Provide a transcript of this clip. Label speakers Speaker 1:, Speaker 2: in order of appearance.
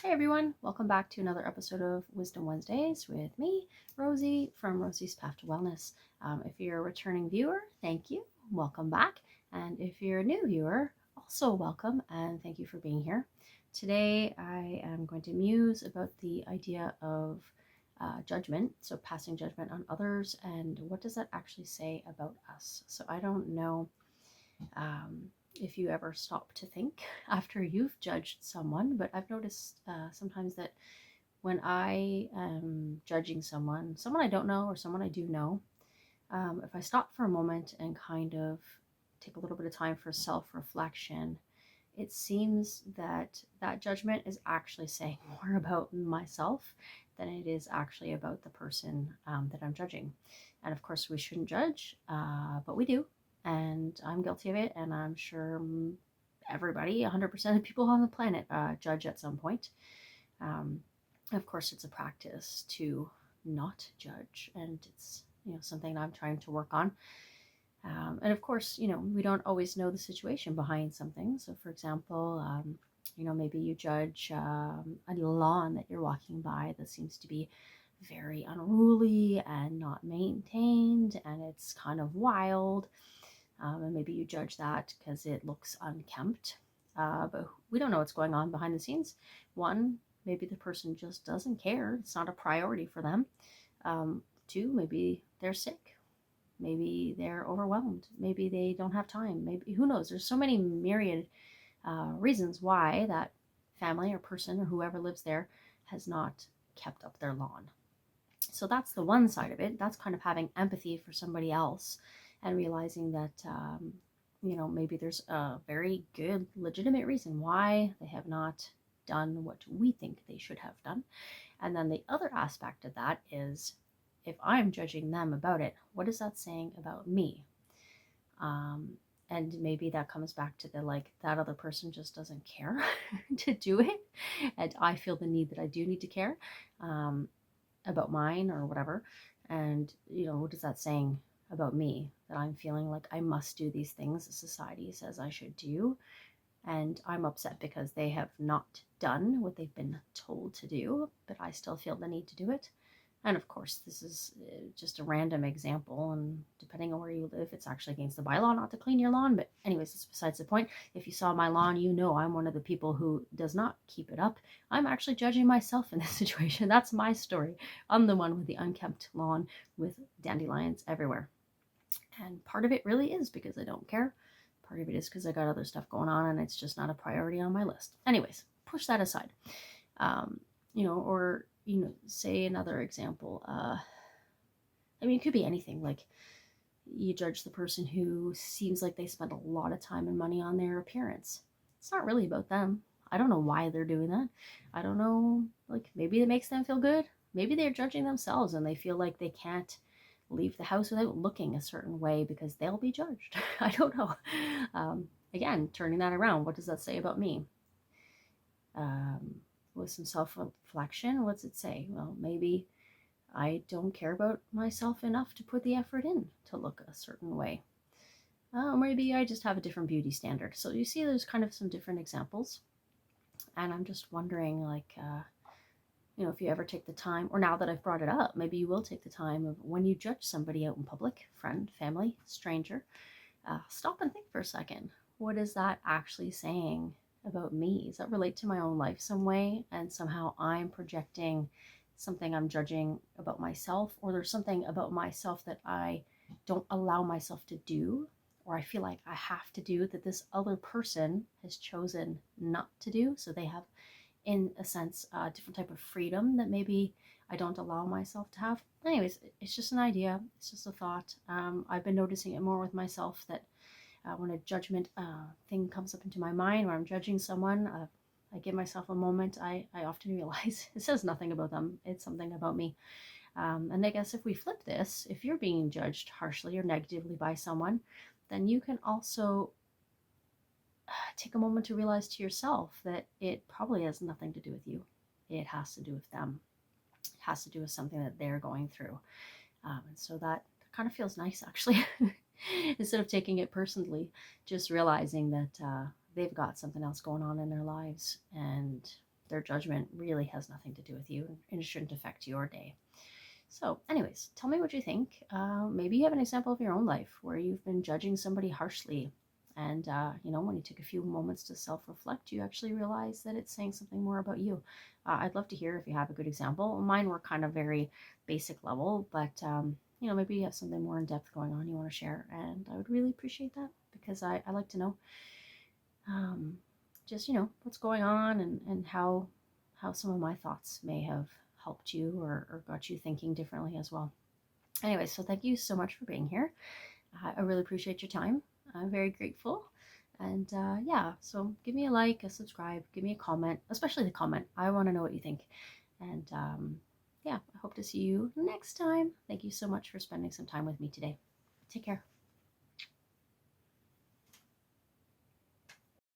Speaker 1: Hey everyone, welcome back to another episode of Wisdom Wednesdays with me, Rosie from Rosie's Path to Wellness. If you're a returning viewer, thank you, welcome back. And if you're a new viewer, also welcome and thank you for being here. Today I am going to muse about the idea of judgment, so passing judgment on others, and what does that actually say about us? So I don't know if you ever stop to think after you've judged someone, but I've noticed sometimes that when I am judging someone I don't know or someone I do know, if I stop for a moment and kind of take a little bit of time for self-reflection, it seems that that judgment is actually saying more about myself than it is actually about the person that I'm judging. And of course, we shouldn't judge, but we do. And I'm guilty of it. And I'm sure everybody, 100% of people on the planet, judge at some point. Of course, it's a practice to not judge. And it's, something I'm trying to work on. And of course, we don't always know the situation behind something. So for example, maybe you judge a lawn that you're walking by that seems to be very unruly and not maintained, and it's kind of wild. And maybe you judge that because it looks unkempt. But we don't know what's going on behind the scenes. One, maybe the person just doesn't care. It's not a priority for them. Two, maybe they're sick. Maybe they're overwhelmed. Maybe they don't have time. Maybe, who knows? There's so many myriad reasons why that family or person or whoever lives there has not kept up their lawn. So that's the one side of it. That's kind of having empathy for somebody else and realizing that, maybe there's a very good, legitimate reason why they have not done what we think they should have done. And then the other aspect of that is, if I'm judging them about it, what is that saying about me? And maybe that comes back to that other person just doesn't care to do it. And I feel the need that I do need to care about mine or whatever. And, what is that saying about me? That I'm feeling like I must do these things society says I should do. And I'm upset because they have not done what they've been told to do, but I still feel the need to do it. And of course, this is just a random example, and depending on where you live, it's actually against the bylaw not to clean your lawn. But anyways, it's besides the point. If you saw my lawn, I'm one of the people who does not keep it up. I'm actually judging myself in this situation. That's my story. I'm the one with the unkempt lawn with dandelions everywhere. And part of it really is because I don't care. Part of it is because I got other stuff going on and it's just not a priority on my list. Anyways, push that aside. Or say another example. It could be anything. Like, you judge the person who seems like they spend a lot of time and money on their appearance. It's not really about them. I don't know why they're doing that. I don't know, maybe it makes them feel good. Maybe they're judging themselves and they feel like they can't leave the house without looking a certain way because they'll be judged. I don't know. Again, turning that around, what does that say about me? With some self-reflection, what's it say? Well, maybe I don't care about myself enough to put the effort in to look a certain way. Maybe I just have a different beauty standard. So you see there's kind of some different examples. And I'm just wondering, if you ever take the time, or now that I've brought it up, maybe you will take the time of when you judge somebody out in public, friend, family, stranger, stop and think for a second. What is that actually saying about me? Does that relate to my own life some way? And somehow I'm projecting something I'm judging about myself, or there's something about myself that I don't allow myself to do, or I feel like I have to do that this other person has chosen not to do. So they have, in a sense, a different type of freedom that maybe I don't allow myself to have. Anyways, it's just an idea. It's just a thought. I've been noticing it more with myself that when a judgment thing comes up into my mind where I'm judging someone, I give myself a moment. I often realize it says nothing about them. It's something about me. And I guess if we flip this, if you're being judged harshly or negatively by someone, then you can also take a moment to realize to yourself that it probably has nothing to do with you. It has to do with them. It has to do with something that they're going through. And so that kind of feels nice, actually. Instead of taking it personally, just realizing that they've got something else going on in their lives, and their judgment really has nothing to do with you, and it shouldn't affect your day. So, anyways, tell me what you think. Maybe you have an example of your own life where you've been judging somebody harshly. And, when you take a few moments to self reflect, you actually realize that it's saying something more about you. I'd love to hear if you have a good example. Mine were kind of very basic level, but, maybe you have something more in depth going on you want to share. And I would really appreciate that because I like to know um, just, what's going on and how some of my thoughts may have helped you or got you thinking differently as well. Anyway, so thank you so much for being here. I really appreciate your time. I'm very grateful. And yeah, so give me a like, a subscribe, give me a comment, especially the comment. I want to know what you think. And yeah, I hope to see you next time. Thank you so much for spending some time with me today. Take care.